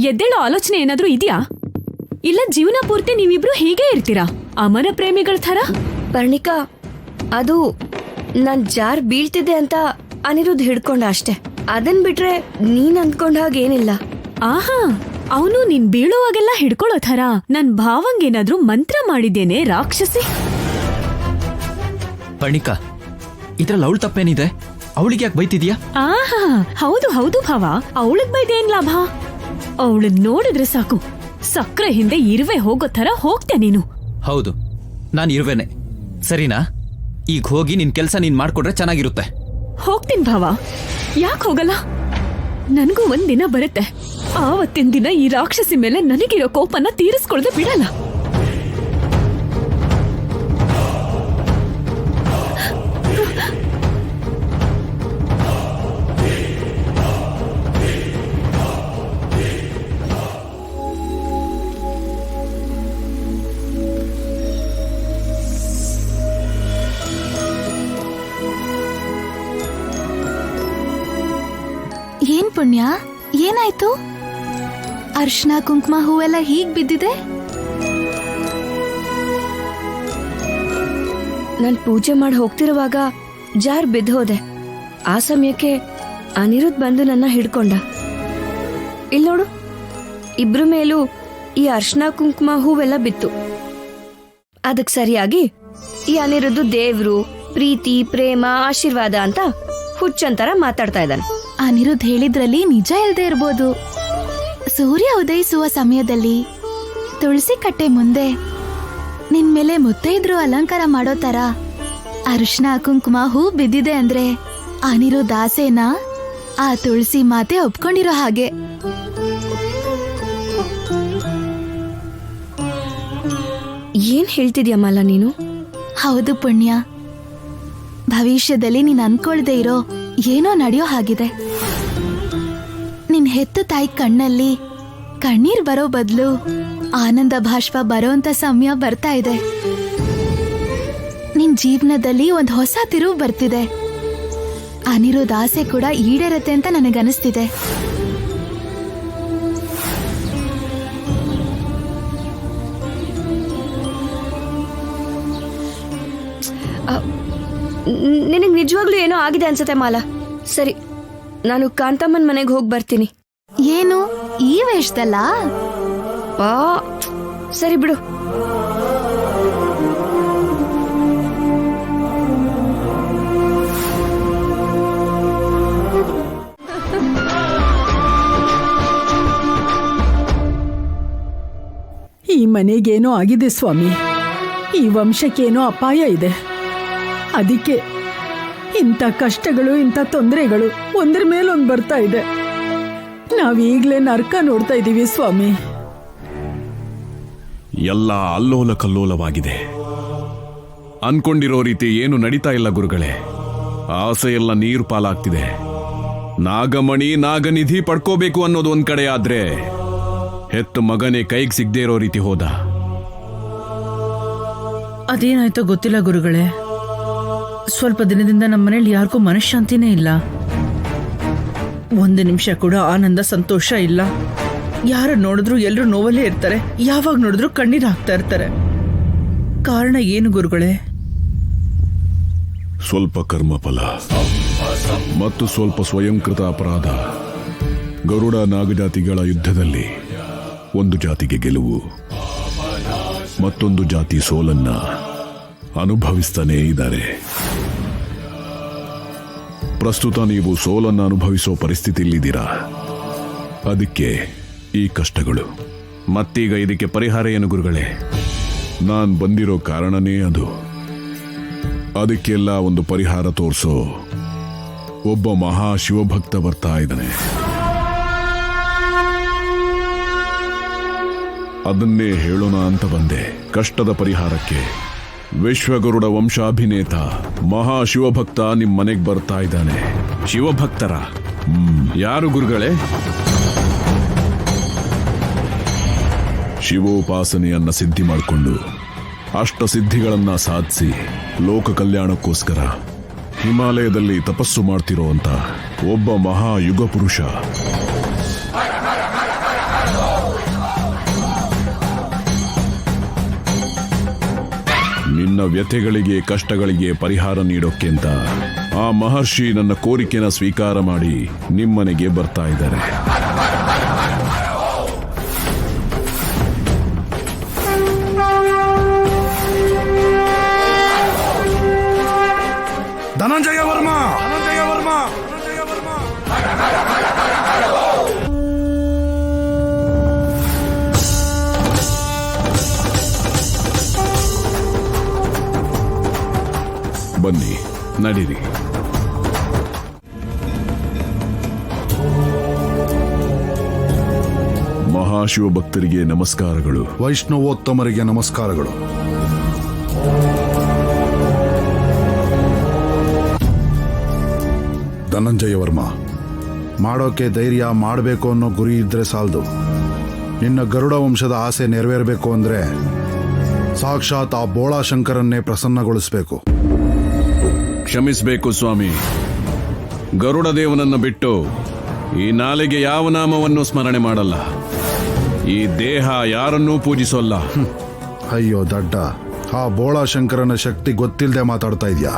ಎದ್ದೇಳೋ ಆಲೋಚನೆ ಏನಾದ್ರೂ ಇದೆಯಾ? ಇಲ್ಲ ಜೀವನ ಪೂರ್ತಿ ನೀವಿಬ್ರು ಹೀಗೆ ಇರ್ತೀರಾ, ಅಮರ ಪ್ರೇಮಿಗಳ ಥರ? ಪರ್ಣಿಕಾ, ಅದು ನಾನ್ ಜಾರ್ ಬೀಳ್ತಿದ್ದೆ ಅಂತ ಅನಿರುದ್ಧ್ ಹಿಡ್ಕೊಂಡ ಅಷ್ಟೇ. ಅದನ್ ಬಿಟ್ರೆ ನೀನ್ ಅಂದ್ಕೊಂಡ ಹಾಗೇನಿಲ್ಲ. ಆಹಾ, ಅವನು ನೀನ್ ಬೀಳೋವಾಗೆಲ್ಲ ಹಿಡ್ಕೊಳ್ಳೋ ಥರ ನನ್ ಭಾವಂಗೇನಾದ್ರೂ ಮಂತ್ರ ಮಾಡಿದ್ದೇನೆ ರಾಕ್ಷಸಿ? ಪರ್ಣಿಕಾ, ಇದ್ರಲ್ಲಿ ಅವಳು ತಪ್ಪೇನಿದೆ? ಅವಳಿಗೆ ಯಾಕೆ ಬೈತಿದ್ಯಾ? ಆಹಾ, ಹೌದು ಹೌದು ಭಾವ, ಅವಳಗ್ ಬೈದೇನ್ ಲಾಭ? ಅವಳು ನೋಡಿದ್ರೆ ಸಾಕು ಸಕ್ರೆ ಹಿಂದೆ ಇರುವೆ ಹೋಗೋ ಥರ ಹೋಗ್ತೆ ನೀನು. ಹೌದು, ನಾನು ಇರುವೆನೆ, ಸರಿನಾ? ಈಗ ಹೋಗಿ ನಿನ್ ಕೆಲ್ಸ ನೀನ್ ಮಾಡ್ಕೊಡ್ರೆ ಚೆನ್ನಾಗಿರುತ್ತೆ. ಹೋಗ್ತೀನಿ ಭಾವ, ಯಾಕೆ ಹೋಗಲ್ಲ? ನನಗೂ ಒಂದಿನ ಬರುತ್ತೆ, ಆವತ್ತಿನ ದಿನ ಈ ರಾಕ್ಷಸಿ ಮೇಲೆ ನನಗಿರೋ ಕೋಪನ ತೀರಿಸ್ಕೊಳ್ದೆ ಬಿಡಲ್ಲ. ಏನ್ ಪುಣ್ಯ, ಏನಾಯ್ತು? ಅರ್ಶನ ಕುಂಕುಮ ಹೂವೆಲ್ಲ ಹೀಗ್ ಬಿದ್ದಿದೆ? ನಾನ್ ಪೂಜೆ ಮಾಡಿ ಹೋಗ್ತಿರುವಾಗ ಜಾರ್ ಬಿದ್ದು ಹೋದೆ. ಆ ಸಮಯಕ್ಕೆ ಅನಿರುದ್ಧ್ ಬಂದು ನನ್ನ ಹಿಡ್ಕೊಂಡ. ಇಲ್ ನೋಡು, ಇಬ್ರು ಮೇಲೂ ಈ ಅರ್ಶನ ಕುಂಕುಮ ಹೂವೆಲ್ಲ ಬಿತ್ತು. ಅದಕ್ ಸರಿಯಾಗಿ ಈ ಅನಿರುದ್ಧ್ ದೇವ್ರು, ಪ್ರೀತಿ, ಪ್ರೇಮ, ಆಶೀರ್ವಾದ ಅಂತ ಹುಚ್ಚಂತರ ಮಾತಾಡ್ತಾ ಇದ್ದಾನೆ. ಅನಿರುದ್ಧ್ ಹೇಳಿದ್ರಲ್ಲಿ ನಿಜ ಇಲ್ದೇ ಇರ್ಬೋದು. ಸೂರ್ಯ ಉದಯಿಸುವ ಸಮಯದಲ್ಲಿ ತುಳಸಿ ಕಟ್ಟೆ ಮುಂದೆ ನಿನ್ ಮೇಲೆ ಮುತ್ತೈದ್ರು ಅಲಂಕಾರ ಮಾಡೋ ತರ ಅರಿಶಿನ ಕುಂಕುಮ ಹೂ ಬಿದ್ದಿದೆ ಅಂದ್ರೆ ಅನಿರುದ್ಧ್ ಆಸೆನ ಆ ತುಳಸಿ ಮಾತೆ ಒಪ್ಕೊಂಡಿರೋ ಹಾಗೆ. ಏನ್ ಹೇಳ್ತಿದ್ಯಮ್ಮಲ್ಲ ನೀನು? ಹೌದು ಪುಣ್ಯ, ಭವಿಷ್ಯದಲ್ಲಿ ನೀನ್ ಅನ್ಕೊಳ್ದೆ ಇರೋ ಏನೋ ನಡೆಯೋ ಹಾಗಿದೆ. ನಿನ್ ಹೆತ್ತ ತಾಯಿ ಕಣ್ಣಲ್ಲಿ ಕಣ್ಣೀರ್ ಬರೋ ಬದಲು ಆನಂದ ಭಾಷ್ಪ ಬರೋಂತ ಸಮಯ ಬರ್ತಾ ಇದೆ. ನಿನ್ ಜೀವನದಲ್ಲಿ ಒಂದ್ ಹೊಸ ತಿರುವು ಬರ್ತಿದೆ. ಅನಿರುದ್ಧ್ ಆಸೆ ಕೂಡ ಈಡೇರತ್ತೆ ಅಂತ ನನಗನ್ನಿಸ್ತಿದೆ. ನಿನಗ್ ನಿಜವಾಗ್ಲೂ ಏನೋ ಆಗಿದೆ ಅನ್ಸತ್ತೆ ಮಾಲಾ. ಸರಿ, ನಾನು ಕಾಂತಮ್ಮನ್ ಮನೆಗೆ ಹೋಗಿ ಬರ್ತೀನಿ. ಏನು ಈ ವೇಷದಲ್ಲ? ಸರಿ ಬಿಡು. ಈ ಮನೆಗೇನೋ ಆಗಿದೆ ಸ್ವಾಮಿ, ಈ ವಂಶಕ್ಕೇನೋ ಅಪಾಯ ಇದೆ. ಅದಕ್ಕೆ ಇಂಥ ಕಷ್ಟಗಳು, ಇಂಥ ತೊಂದರೆಗಳು ಒಂದ್ರ ಮೇಲೊಂದು ಬರ್ತಾ ಇದೆ. ನಾವೀಗ್ಲೇ ನರ್ಕ ನೋಡ್ತಾ ಇದ್ದೀವಿ ಸ್ವಾಮಿ. ಎಲ್ಲ ಅಲ್ಲೋಲ ಕಲ್ಲೋಲವಾಗಿದೆ. ಅನ್ಕೊಂಡಿರೋ ರೀತಿ ಏನು ನಡೀತಾ ಇಲ್ಲ ಗುರುಗಳೇ. ಆಸೆಯೆಲ್ಲ ನೀರು ಪಾಲಾಗ್ತಿದೆ. ನಾಗಮಣಿ ನಾಗನಿಧಿ ಪಡ್ಕೋಬೇಕು ಅನ್ನೋದು ಒಂದ್ ಕಡೆ ಆದ್ರೆ, ಹೆತ್ತ ಮಗನೇ ಕೈಗೆ ಸಿಗದೆ ಇರೋ ರೀತಿ ಹೋದ. ಅದೇನಾಯ್ತೋ ಗೊತ್ತಿಲ್ಲ ಗುರುಗಳೇ, ಸ್ವಲ್ಪ ದಿನದಿಂದ ನಮ್ಮ ಮನೇಲಿ ಯಾರಿಗೂ ಮನಃಶಾಂತಿನೇ ಇಲ್ಲ. ಒಂದು ನಿಮಿಷ ಕೂಡ ಆನಂದ, ಸಂತೋಷ ಇಲ್ಲ. ಯಾರು ನೋಡಿದ್ರು ಎಲ್ಲರೂ ನೋವಲ್ಲೇ ಇರ್ತಾರೆ, ಯಾವಾಗ ನೋಡಿದ್ರು ಕಣ್ಣೀರು ಹಾಕ್ತಾ ಇರ್ತಾರೆ. ಕಾರಣ ಏನು ಗುರುಗಳೇ? ಸ್ವಲ್ಪ ಕರ್ಮಫಲ ಮತ್ತು ಸ್ವಲ್ಪ ಸ್ವಯಂಕೃತ ಅಪರಾಧ. ಗರುಡ ನಾಗಜಾತಿಗಳ ಯುದ್ಧದಲ್ಲಿ ಒಂದು ಜಾತಿಗೆ ಗೆಲುವು, ಮತ್ತೊಂದು ಜಾತಿ ಸೋಲನ್ನ ಅನುಭವಿಸ್ತಾನೇ ಇದ್ದಾರೆ. ಪ್ರಸ್ತುತ ನೀವು ಸೋಲನ್ನು ಅನುಭವಿಸೋ ಪರಿಸ್ಥಿತಿಯಲ್ಲಿದ್ದೀರಾ. ಅದಕ್ಕೆ ಈ ಕಷ್ಟಗಳು. ಮತ್ತೀಗ ಇದಕ್ಕೆ ಪರಿಹಾರ ಏನು ಗುರುಗಳೇ? ನಾನ್ ಬಂದಿರೋ ಕಾರಣನೇ ಅದು. ಅದಕ್ಕೆಲ್ಲ ಒಂದು ಪರಿಹಾರ ತೋರಿಸೋ ಒಬ್ಬ ಮಹಾ ಶಿವಭಕ್ತ ಬರ್ತಾ ಇದ್ದಾನೆ. ಅದನ್ನೇ ಹೇಳೋಣ ಅಂತ ಬಂದೆ. ಕಷ್ಟದ ಪರಿಹಾರಕ್ಕೆ ವಿಶ್ವಗರುಡ ವಂಶಾಭಿನೇತ ಮಹಾ ಶಿವಭಕ್ತ ನಿಮ್ ಮನೆಗೆ ಬರ್ತಾ ಇದ್ದಾನೆ. ಶಿವಭಕ್ತರ? ಯಾರು ಗುರುಗಳೇ? ಶಿವೋಪಾಸನೆಯನ್ನ ಸಿದ್ಧಿ ಮಾಡಿಕೊಂಡು ಅಷ್ಟ ಸಿದ್ಧಿಗಳನ್ನ ಸಾಧಿಸಿ ಲೋಕ ಕಲ್ಯಾಣಕ್ಕೋಸ್ಕರ ಹಿಮಾಲಯದಲ್ಲಿ ತಪಸ್ಸು ಮಾಡ್ತಿರೋ ಅಂತ ಒಬ್ಬ ಮಹಾ ಯುಗ ಪುರುಷ. ನಿನ್ನ ವ್ಯಥೆಗಳಿಗೆ ಕಷ್ಟಗಳಿಗೆ ಪರಿಹಾರ ನೀಡೋಕೆ ಅಂತ ಆ ಮಹರ್ಷಿ ನನ್ನ ಕೋರಿಕೆನ ಸ್ವೀಕಾರ ಮಾಡಿ ನಿಮ್ಮನೆಗೆ ಬರ್ತಾ ಇದ್ದಾರೆ. ಧನಂಜಯ ವರ್ಮ ಬನ್ನಿ, ನಡೀರಿ. ಮಹಾಶಿವ ಭಕ್ತರಿಗೆ ನಮಸ್ಕಾರಗಳು. ವೈಷ್ಣವೋತ್ತಮರಿಗೆ ನಮಸ್ಕಾರಗಳು. ಧನಂಜಯ ವರ್ಮ, ಮಾಡೋಕೆ ಧೈರ್ಯ ಮಾಡಬೇಕು ಅನ್ನೋ ಗುರಿ ಇದ್ರೆ ಸಾಲದು. ನಿನ್ನ ಗರುಡ ವಂಶದ ಆಸೆ ನೆರವೇರಬೇಕು ಅಂದ್ರೆ ಸಾಕ್ಷಾತ್ ಆ ಬೋಳಾಶಂಕರನ್ನೇ ಪ್ರಸನ್ನಗೊಳಿಸಬೇಕು. ಕ್ಷಮಿಸಬೇಕು ಸ್ವಾಮಿ, ಗರುಡ ದೇವನನ್ನು ಬಿಟ್ಟು ಈ ನಾಲಿಗೆ ಯಾವ ನಾಮವನ್ನು ಸ್ಮರಣೆ ಮಾಡಲ್ಲ. ಈ ದೇಹ ಯಾರನ್ನೂ ಪೂಜಿಸೋಲ್ಲ. ಅಯ್ಯೋ ದಡ್ಡ, ಆ ಬೋಳಾಶಂಕರನ ಶಕ್ತಿ ಗೊತ್ತಿಲ್ಲದೆ ಮಾತಾಡ್ತಾ ಇದ್ಯಾ?